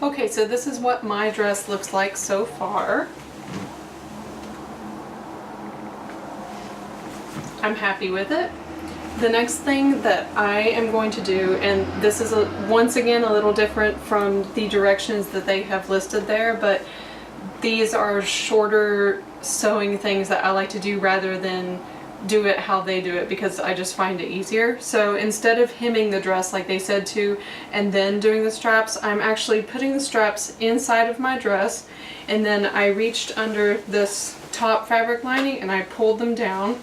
Okay, so this is what my dress looks like so far. I'm happy with it. The next thing that I am going to do, and this is once again a little different from the directions that they have listed there, but these are shorter sewing things that I like to do rather than do it how they do it, because I just find it easier. So instead of hemming the dress like they said to and then doing the straps, I'm actually putting the straps inside of my dress, and then I reached under this top fabric lining and I pulled them down,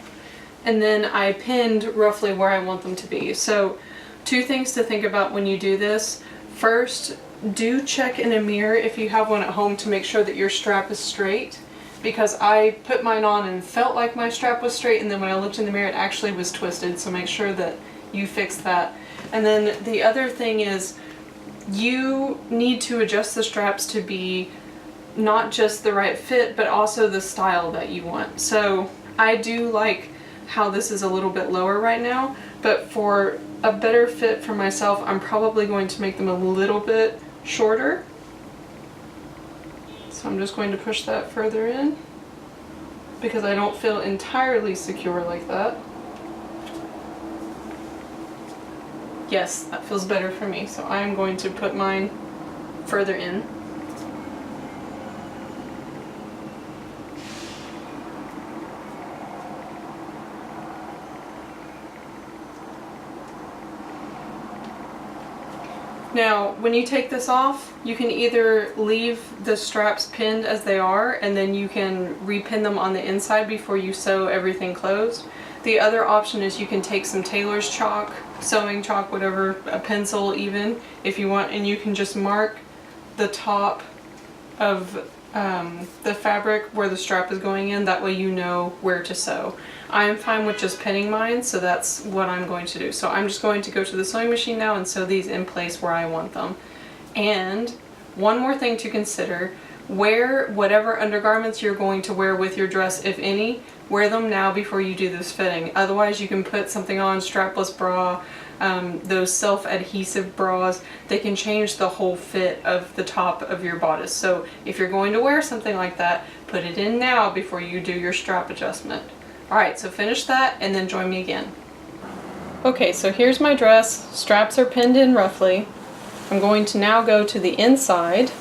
and then I pinned roughly where I want them to be. So two things to think about when you do this. First, do check in a mirror if you have one at home to make sure that your strap is straight, because I put mine on and felt like my strap was straight, and then when I looked in the mirror it actually was twisted, so make sure that you fix that. And then the other thing is, you need to adjust the straps to be not just the right fit but also the style that you want. So I do like how this is a little bit lower right now, but for a better fit for myself I'm probably going to make them a little bit shorter. So I'm just going to push that further in because I don't feel entirely secure like that. Yes, that feels better for me, so I'm going to put mine further in. Now, when you take this off, you can either leave the straps pinned as they are, and then you can repin them on the inside before you sew everything closed. The other option is you can take some tailor's chalk, sewing chalk, whatever, a pencil even, if you want, and you can just mark the top of the fabric where the strap is going in. That way you know where to sew. I am fine with just pinning mine, so that's what I'm going to do. So I'm just going to go to the sewing machine now and sew these in place where I want them. And one more thing to consider, wear whatever undergarments you're going to wear with your dress, if any, wear them now before you do this fitting. Otherwise you can put something on, strapless bra, those self-adhesive bras, they can change the whole fit of the top of your bodice. So if you're going to wear something like that, put it in now before you do your strap adjustment. Alright, so finish that and then join me again. Okay, so here's my dress. Straps are pinned in roughly. I'm going to now go to the inside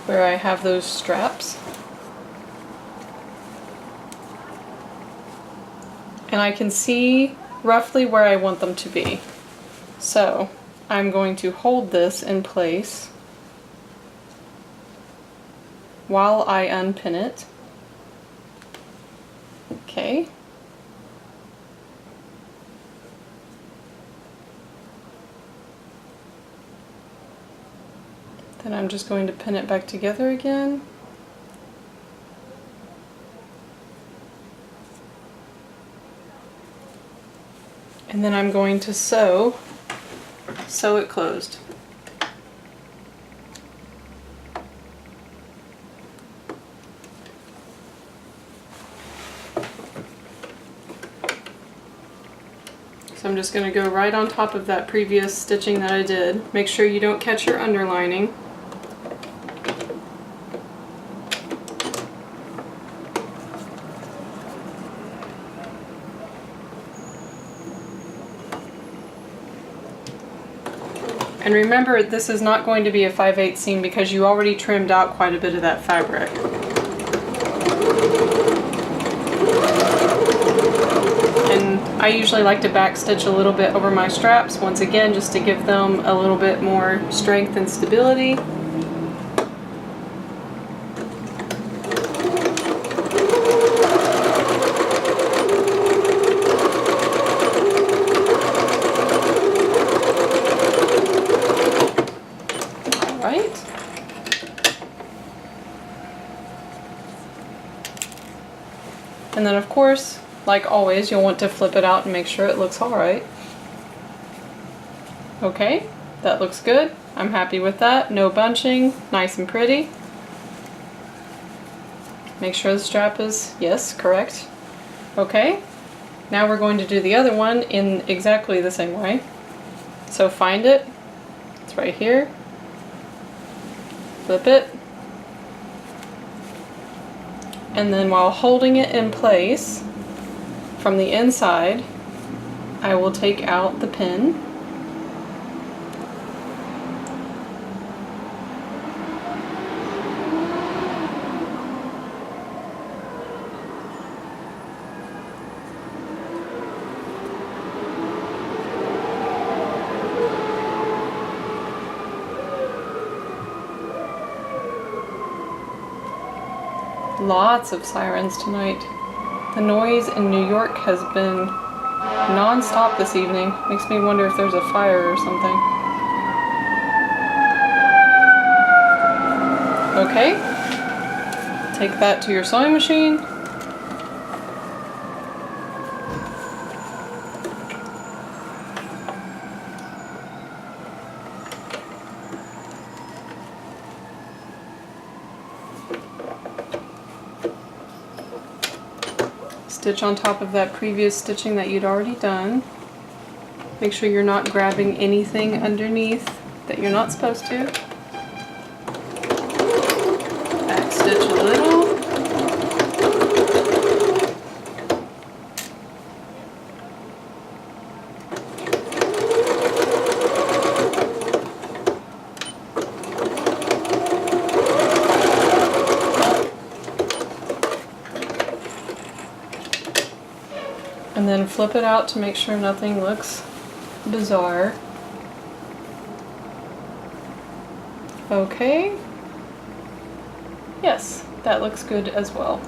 where I have those straps. And I can see roughly where I want them to be. So I'm going to hold this in place while I unpin it. Okay. Then I'm just going to pin it back together again. And then I'm going to sew it closed. So I'm just going to go right on top of that previous stitching that I did. Make sure you don't catch your underlining. And remember, this is not going to be a 5/8 seam because you already trimmed out quite a bit of that fabric. And I usually like to backstitch a little bit over my straps, once again, just to give them a little bit more strength and stability. And then of course, like always, you'll want to flip it out and make sure it looks alright. Okay, that looks good. I'm happy with that. No bunching, nice and pretty. Make sure the strap is, yes, correct. Okay, now we're going to do the other one in exactly the same way. So find it, it's right here, flip it, and then while holding it in place from the inside, I will take out the pin. Lots of sirens tonight. The noise in New York has been non-stop this evening. Makes me wonder if there's a fire or something. Okay, take that to your sewing machine. Stitch on top of that previous stitching that you'd already done. Make sure you're not grabbing anything underneath that you're not supposed to. Back stitch a little. And then flip it out to make sure nothing looks bizarre. Okay. Yes, that looks good as well.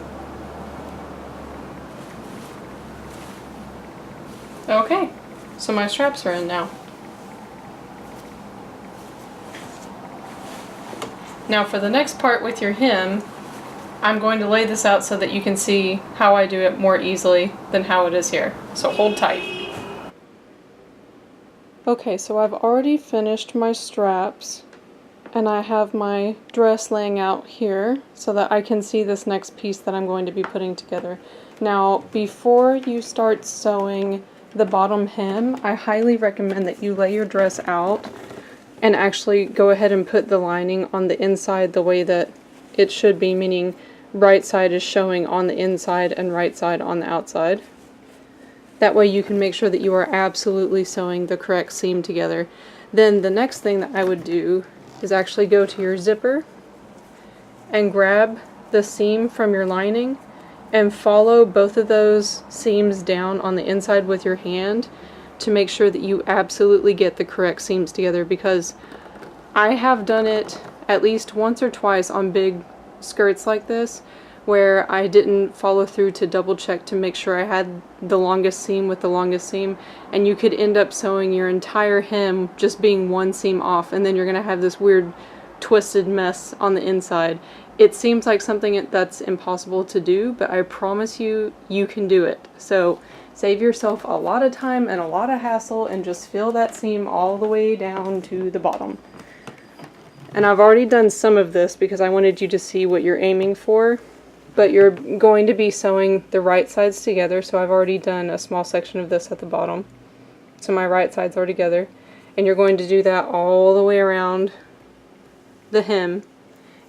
Okay, so my straps are in now. Now for the next part with your hem, I'm going to lay this out so that you can see how I do it more easily than how it is here. So hold tight. Okay, so I've already finished my straps and I have my dress laying out here so that I can see this next piece that I'm going to be putting together. Now, before you start sewing the bottom hem, I highly recommend that you lay your dress out and actually go ahead and put the lining on the inside the way that it should be, meaning right side is showing on the inside and right side on the outside. That way you can make sure that you are absolutely sewing the correct seam together. Then the next thing that I would do is actually go to your zipper and grab the seam from your lining and follow both of those seams down on the inside with your hand to make sure that you absolutely get the correct seams together, because I have done it at least once or twice on big skirts like this where I didn't follow through to double check to make sure I had the longest seam with the longest seam, and you could end up sewing your entire hem just being one seam off, and then you're gonna have this weird twisted mess on the inside. It seems like something that's impossible to do, but I promise you, you can do it. So save yourself a lot of time and a lot of hassle and just fill that seam all the way down to the bottom. And I've already done some of this because I wanted you to see what you're aiming for, but you're going to be sewing the right sides together, so I've already done a small section of this at the bottom. So my right sides are together, and you're going to do that all the way around the hem.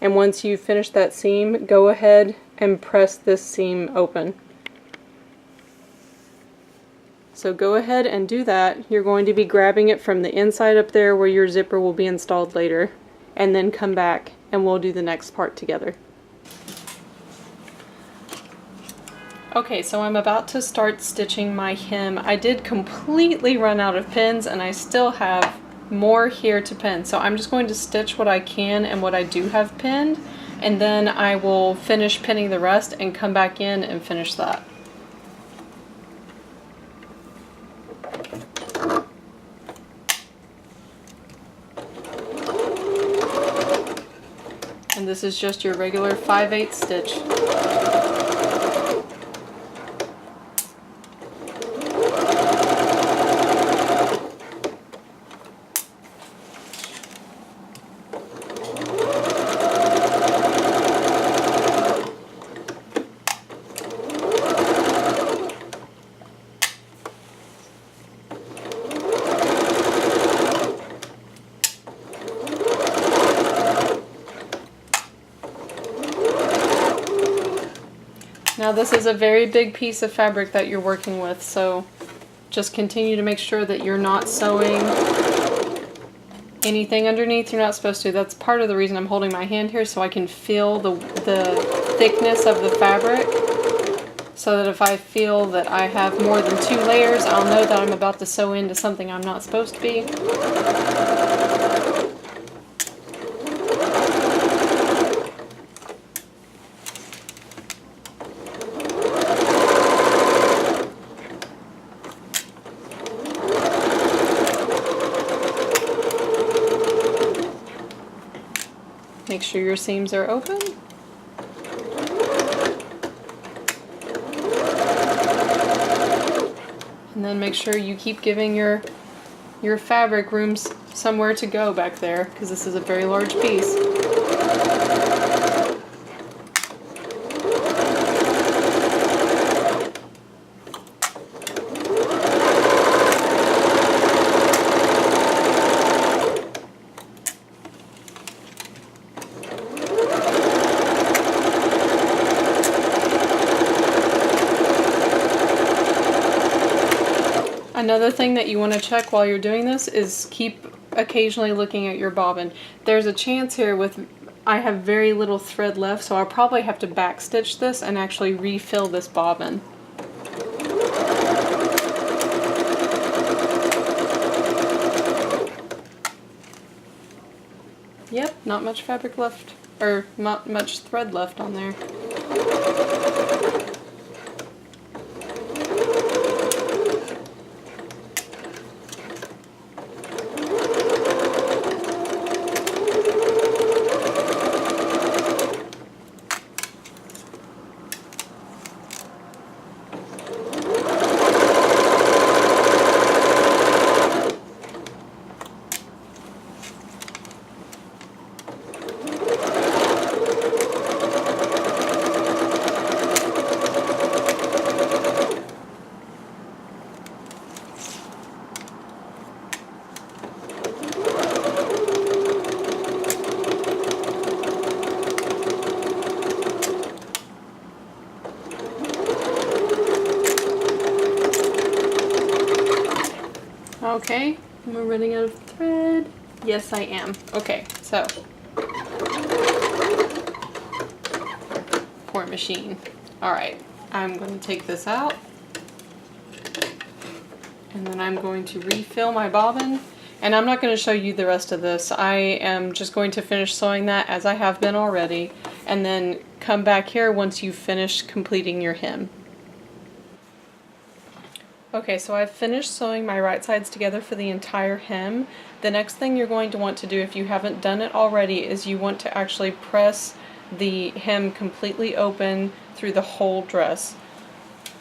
And once you finish that seam, go ahead and press this seam open. So go ahead and do that. You're going to be grabbing it from the inside up there where your zipper will be installed later, and then come back and we'll do the next part together. Okay, so I'm about to start stitching my hem. I did completely run out of pins and I still have more here to pin. So I'm just going to stitch what I can and what I do have pinned, and then I will finish pinning the rest and come back in and finish that. And this is just your regular 5/8 stitch. Now this is a very big piece of fabric that you're working with, so just continue to make sure that you're not sewing anything underneath you're not supposed to. That's part of the reason I'm holding my hand here, so I can feel the thickness of the fabric, so that if I feel that I have more than 2 layers, I'll know that I'm about to sew into something I'm not supposed to be. Make sure your seams are open. And then make sure you keep giving your fabric rooms somewhere to go back there, because this is a very large piece. Another thing that you want to check while you're doing this is keep occasionally looking at your bobbin. There's a chance here I have very little thread left, so I'll probably have to backstitch this and actually refill this bobbin. Yep, not much fabric left, or not much thread left on there. Okay, am I running out of thread? Yes, I am. Okay, so. Poor machine. Alright, I'm going to take this out. And then I'm going to refill my bobbin. And I'm not going to show you the rest of this. I am just going to finish sewing that as I have been already. And then come back here once you've finished completing your hem. Okay, so I've finished sewing my right sides together for the entire hem. The next thing you're going to want to do, if you haven't done it already, is you want to actually press the hem completely open through the whole dress.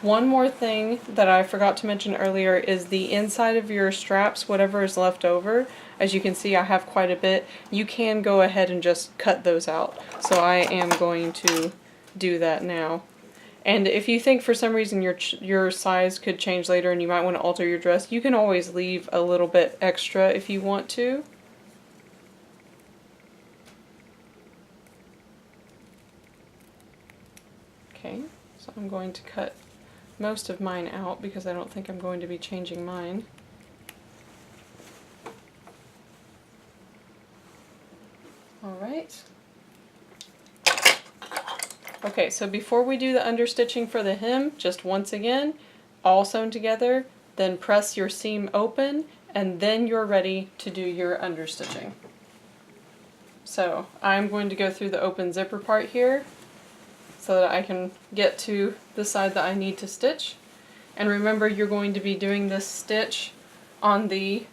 One more thing that I forgot to mention earlier is the inside of your straps, whatever is left over. As you can see, I have quite a bit. You can go ahead and just cut those out. So I am going to do that now. And if you think for some reason your size could change later and you might want to alter your dress, you can always leave a little bit extra if you want to. Okay, so I'm going to cut most of mine out because I don't think I'm going to be changing mine. Alright. Okay, so before we do the understitching for the hem, just once again, all sewn together, then press your seam open, and then you're ready to do your understitching. So I'm going to go through the open zipper part here so that I can get to the side that I need to stitch. And remember, you're going to be doing this stitch on the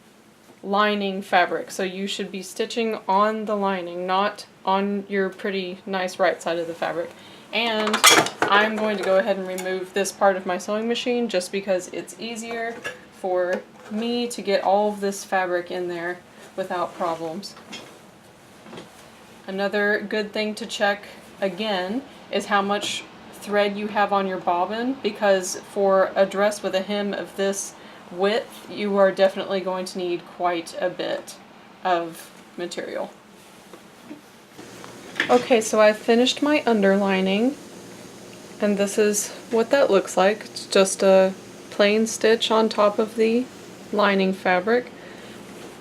lining fabric, so you should be stitching on the lining, not on your pretty nice right side of the fabric. And I'm going to go ahead and remove this part of my sewing machine just because it's easier for me to get all of this fabric in there without problems. Another good thing to check again is how much thread you have on your bobbin, because for a dress with a hem of this width, you are definitely going to need quite a bit of material. Okay, so I've finished my underlining, And this is what that looks like. It's just a plain stitch on top of the lining fabric.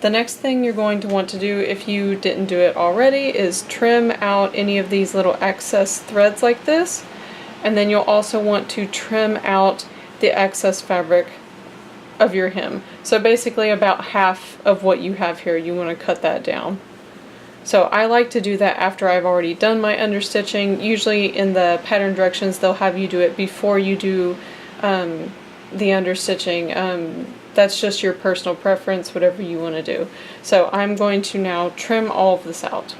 The next thing you're going to want to do, if you didn't do it already, is trim out any of these little excess threads like this. And then you'll also want to trim out the excess fabric of your hem. So basically about half of what you have here, you want to cut that down. So I like to do that after I've already done my understitching. Usually in the pattern directions they'll have you do it before you do the understitching. That's just your personal preference, whatever you want to do. So I'm going to now trim all of this out.